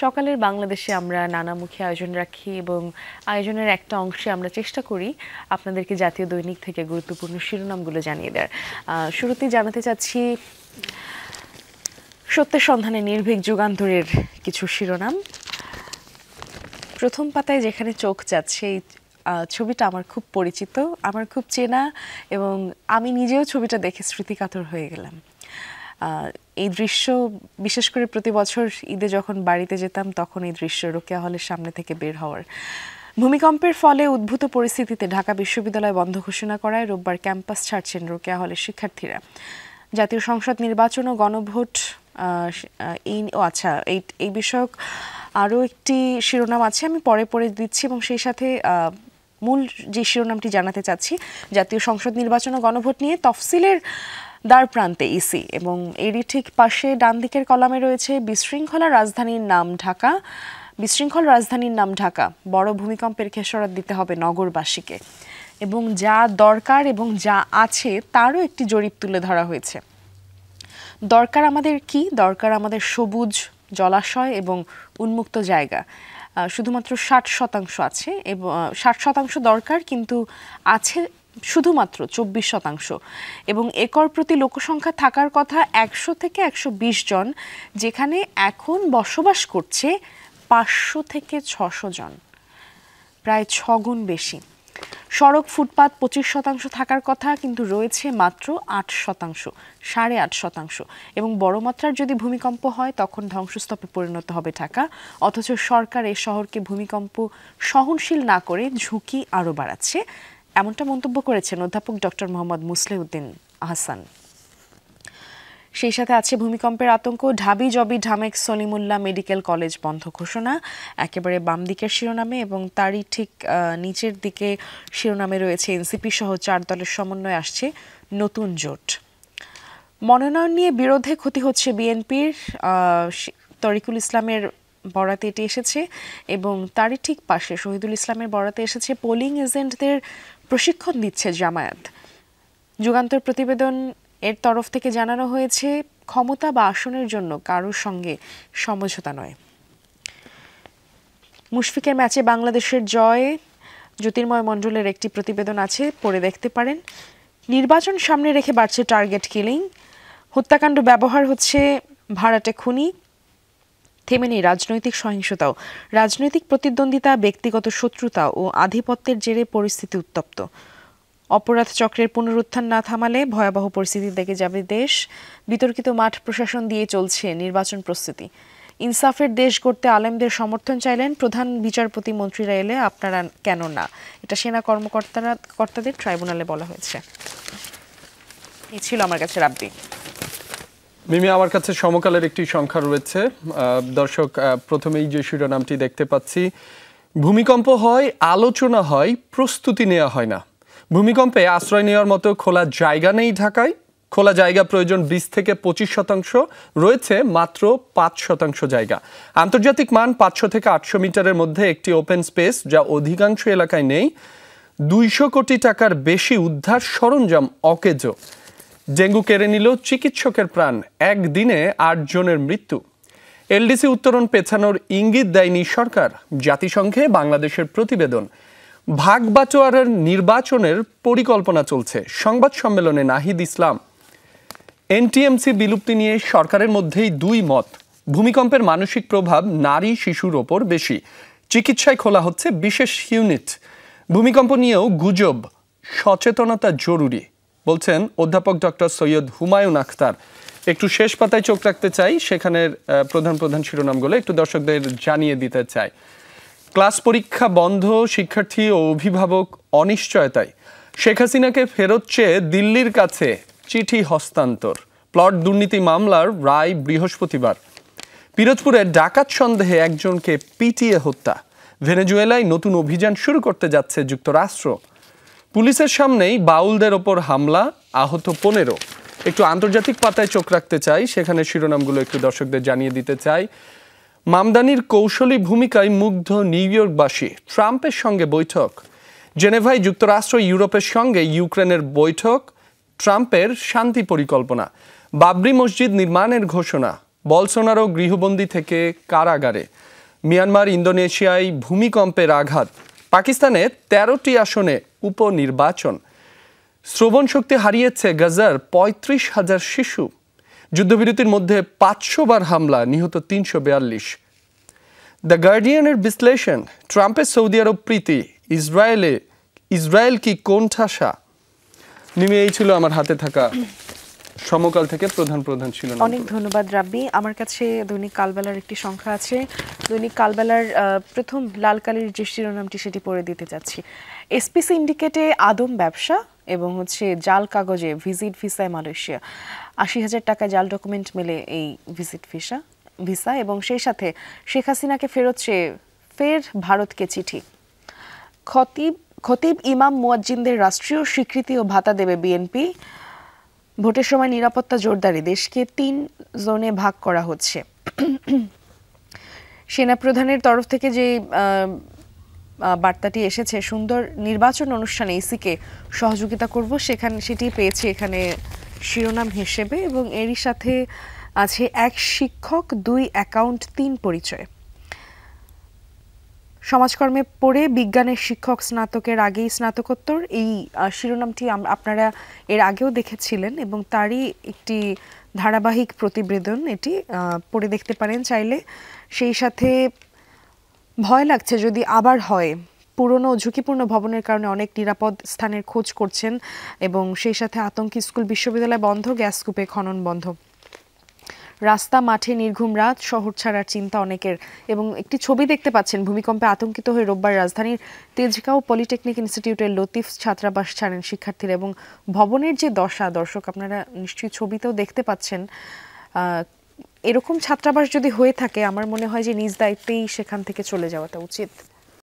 সকালের বাংলাদেশে আমরা নানামুখী আয়োজন রাখি এবং আয়োজনের একটা অংশে আমরা চেষ্টা করি আপনাদেরকে জাতীয় দৈনিক থেকে গুরুত্বপূর্ণ শিরোনামগুলো জানিয়ে দেওয়ার। শুরুতেই জানাতে চাচ্ছি সত্যের সন্ধানে নির্ভীক যুগান্তরের কিছু শিরোনাম। প্রথম পাতায় যেখানে চোখ যাচ্ছে এই ছবিটা আমার খুব পরিচিত, আমার খুব চেনা, এবং আমি নিজেও ছবিটা দেখে স্মৃতিকাতর হয়ে গেলাম। এই দৃশ্য বিশেষ করে প্রতি বছর ঈদে যখন বাড়িতে যেতাম তখন এই দৃশ্য রোকেয়া হলের সামনে থেকে বের হওয়ার। ভূমিকম্পের ফলে উদ্ভূত পরিস্থিতিতে ঢাকা বিশ্ববিদ্যালয় বন্ধ ঘোষণা করায় রোববার ক্যাম্পাস ছাড়ছেন রোকেয়া হলের শিক্ষার্থীরা। জাতীয় সংসদ নির্বাচন ও গণভোট এই বিষয়ক আরও একটি শিরোনাম আছে, আমি পরে পরে দিচ্ছি, এবং সেই সাথে মূল যে শিরোনামটি জানাতে চাচ্ছি জাতীয় সংসদ নির্বাচন ও গণভোট নিয়ে তফসিলের দ্বার প্রান্তে ইসি, এবং এরই ঠিক পাশে ডান দিকের কলামে রয়েছে বিশৃঙ্খল রাজধানীর নাম ঢাকা, বড় ভূমিকম্পের খেসারত দিতে হবে নগরবাসীকে, এবং যা দরকার এবং যা আছে তারও একটি জরিপ তুলে ধরা হয়েছে। দরকার আমাদের কি? দরকার আমাদের সবুজ জলাশয় এবং উন্মুক্ত জায়গা। শুধুমাত্র 60% আছে, এবং 60% দরকার, কিন্তু আছে শুধুমাত্র 24%, এবং একর প্রতি লোকসংখ্যা থাকার কথা 100 থেকে 120 জন, যেখানে এখন বসবাস করছে 500 থেকে 600 জন, প্রায় 6 গুণ বেশি। সড়ক ফুটপাত 25% থাকার কথা, কিন্তু রয়েছে মাত্র 8%, 8.5%, এবং বড় মাত্রার যদি ভূমিকম্প হয় তখন ধ্বংসস্তূপে পরিণত হবে ঢাকা। অথচ সরকার এই শহরকে ভূমিকম্প সহনশীল না করে ঝুঁকি আরও বাড়াচ্ছে, এমনটা মন্তব্য করেছেন অধ্যাপক ডক্টর মোহাম্মদ মুসলিউদ্দিন আহসান। সেই সাথে আছে ভূমিকম্পের আতঙ্ক, ঢাবি জবি ঢামেক সলিমুল্লাহ মেডিকেল কলেজ বন্ধ ঘোষণা, একেবারে বাম দিকের শিরোনামে, এবং তারই ঠিক নিচের দিকে শিরোনামে রয়েছে এনসিপি সহ 4 দলের সমন্বয়ে আসছে নতুন জোট। মনোনয়ন নিয়ে বিরোধে ক্ষতি হচ্ছে বিএনপির, তরিকুল ইসলামের বরাতে এটি এসেছে, এবং তারই ঠিক পাশে শহীদুল ইসলামের বরাতে এসেছে পোলিং এজেন্টদের প্রশিক্ষণ দিচ্ছে জামায়াত। যুগান্তর প্রতিবেদন এর তরফ থেকে জানানো হয়েছে ক্ষমতা বা আসনের জন্য কারোর সঙ্গে সমঝোতা নয়। মুশফিকের ম্যাচে বাংলাদেশের জয়, জ্যোতির্ময় মণ্ডলের একটি প্রতিবেদন আছে, পড়ে দেখতে পারেন। নির্বাচন সামনে রেখে বাড়ছে টার্গেট কিলিং, হত্যাকাণ্ড ব্যবহার হচ্ছে ভাড়াটে খুনি, থেমে নেই রাজনৈতিক সহিংসতাও, রাজনৈতিক প্রতিদ্বন্দ্বিতা, ব্যক্তিগত শত্রুতা ও আধিপত্যের জেরে পরিস্থিতি উত্তপ্ত। অপরাধ চক্রের পুনরুত্থান না থামালে ভয়াবহ পরিস্থিতির দিকে যাবে দেশ। বিতর্কিত মাঠ প্রশাসন দিয়ে চলছে নির্বাচন প্রস্তুতি। ইনসাফের দেশ গড়তে আলেমদের সমর্থন চাইলেন প্রধান বিচারপতি, মন্ত্রীরা এলে আপনারা কেন না, এটা সেনা কর্মকর্তাদের ট্রাইব্যুনালে বলা হয়েছে। এই ছিল আমার কাছে রাব্বি। মিমি, আমার কাছে সমকালের একটি সংখ্যা রয়েছে। দর্শক, প্রথমেই যে শিরোনামটি দেখতে পাচ্ছি, ভূমিকম্প হয়, আলোচনা হয়, প্রস্তুতি নেওয়া হয় না। ভূমিকম্পে আশ্রয় নেওয়ার মতো খোলা জায়গা নেই ঢাকায়। খোলা জায়গা প্রয়োজন 20 থেকে 25%, রয়েছে মাত্র 5% জায়গা। আন্তর্জাতিক মান 500 থেকে 800 মিটারের মধ্যে একটি ওপেন স্পেস, যা অধিকাংশ এলাকায় নেই। 200 কোটি টাকার বেশি উদ্ধার সরঞ্জাম অকেজো। ডেঙ্গু কেড়ে নিল চিকিৎসকের প্রাণ, একদিনে 8 জনের মৃত্যু। এলডিসি উত্তরণ পেছানোর ইঙ্গিত দেয়নি সরকার, জাতিসংঘে বাংলাদেশের প্রতিবেদন। ভাগ বাটোয়ারার নির্বাচনের পরিকল্পনা চলছে, সংবাদ সম্মেলনে নাহিদ ইসলাম। এনটিএমসি বিলুপ্তি নিয়ে সরকারের মধ্যেই 2 মত। ভূমিকম্পের মানসিক প্রভাব নারী শিশুর ওপর বেশি, চিকিৎসায় খোলা হচ্ছে বিশেষ ইউনিট। ভূমিকম্প নিয়েও গুজব, সচেতনতা জরুরি, বলছেন অধ্যাপক ডক্টর সৈয়দ হুমায়ুন আখতার। একটু শেষ পাতায় চোখ রাখতে চাই, সেখানের প্রধান শিরোনামগুলো একটু দর্শকদের জানিয়ে দিতে চাই। ক্লাস পরীক্ষা বন্ধ, শিক্ষার্থী ও অভিভাবক অনিশ্চয়তায়। শেখ হাসিনাকে ফেরত চেয়ে দিল্লির কাছে চিঠি হস্তান্তর। প্লট দুর্নীতি মামলার রায় বৃহস্পতিবার। পিরোজপুরে ডাকাত সন্দেহে একজনকে পিটিয়ে হত্যা। ভেনেজুয়েলায় নতুন অভিযান শুরু করতে যাচ্ছে যুক্তরাষ্ট্র। পুলিশের সামনেই বাউলদের ওপর হামলা, আহত 15। একটু আন্তর্জাতিক পাতায় চোখ রাখতে চাই, সেখানে শিরোনামগুলো একটু দর্শকদের জানিয়ে দিতে চাই। মামদানির কৌশলী ভূমিকায় মুগ্ধ নিউ ইয়র্কবাসী, ট্রাম্পের সঙ্গে বৈঠক। জেনেভায় যুক্তরাষ্ট্র ইউরোপের সঙ্গে ইউক্রেনের বৈঠক, ট্রাম্পের শান্তি পরিকল্পনা। বাবরি মসজিদ নির্মাণের ঘোষণা, বলসোনারো গৃহবন্দী থেকে কারাগারে। মিয়ানমার ইন্দোনেশিয়ায় ভূমিকম্পের আঘাত। পাকিস্তানে 13টি আসনে উপনির্বাচন। শ্রবণ শক্তি হারিয়েছে গাজার 35,000 শিশু। যুদ্ধবিরতির মধ্যে 500 বার হামলা, নিহত 342। দ্য গার্ডিয়ানের বিশ্লেষণ, ট্রাম্পের সৌদি আরব প্রীতি, ইসরায়েল কি কোণঠাসা। নিমে এই ছিল আমার হাতে থাকা সমকাল থেকে প্রধান ছিল। অনেক ধন্যবাদ রাব্বি। আমার কাছে দৈনিক কালবেলার একটি সংখ্যা আছে। দৈনিক কালবেলার প্রথম লাল কালির যে শিরোনামটি সেটি পড়ে দিতে যাচ্ছি। এসপি সিন্ডিকেটে আদম ব্যবসা এবং জাল কাগজে ভিজিট ভিসায় মালয়েশিয়া। 80,000 টাকা জাল ডকুমেন্ট মেলে এই ভিজিট ভিসা এবং সেই সাথে শেখ হাসিনাকে ফেরত চেয়ে ফের ভারতকে চিঠি। খতিব ইমাম মুয়াজ্জিনদের রাষ্ট্রীয় স্বীকৃতি ও ভাতা দেবে বিএনপি। ভোটের সময় নিরাপত্তা জোরদারে দেশকে 3 জোনে ভাগ করা হচ্ছে। সেনাপ্রধানের তরফ থেকে যে বার্তাটি এসেছে, সুন্দর নির্বাচন অনুষ্ঠানে ইসিকে সহযোগিতা করব, সেটি পেয়েছি এখানে শিরোনাম হিসেবে। এবং এরই সাথে আছে 1 শিক্ষক 2 অ্যাকাউন্ট 3 পরিচয়। সমাজকর্মে পড়ে বিজ্ঞানের শিক্ষক স্নাতকের আগেই স্নাতকোত্তর, এই শিরোনামটি আপনারা এর আগেও দেখেছিলেন এবং তারই একটি ধারাবাহিক প্রতিবেদন। এটি পড়ে দেখতে পারেন চাইলে। সেই সাথে ভয় লাগছে যদি আবার হয়। পুরনো ঝুঁকিপূর্ণ ভবনের কারণে অনেক নিরাপদ স্থানের খোঁজ করছেন এবং সেই সাথে আতঙ্কি স্কুল বিশ্ববিদ্যালয় বন্ধ, গ্যাস কূপে খনন বন্ধ। রাস্তা মাঠে নির্ঘুম রাত, শহর ছাড়ার চিন্তা অনেকের। এবং একটি ছবি দেখতে পাচ্ছেন, ভূমিকম্পে আতঙ্কিত হয়ে রোববার রাজধানীর তেজগাঁও পলিটেকনিক ইনস্টিটিউটের লতিফ ছাত্রাবাস ছাড়েন শিক্ষার্থীরা। এবং ভবনের যে দশা, দর্শক আপনারা নিশ্চয়ই ছবিতেও দেখতে পাচ্ছেন, এরকম ছাত্রাবাস যদি হয়ে থাকে আমার মনে হয় যে নিজ দায়িত্বেই সেখান থেকে চলে যাওয়াটা উচিত।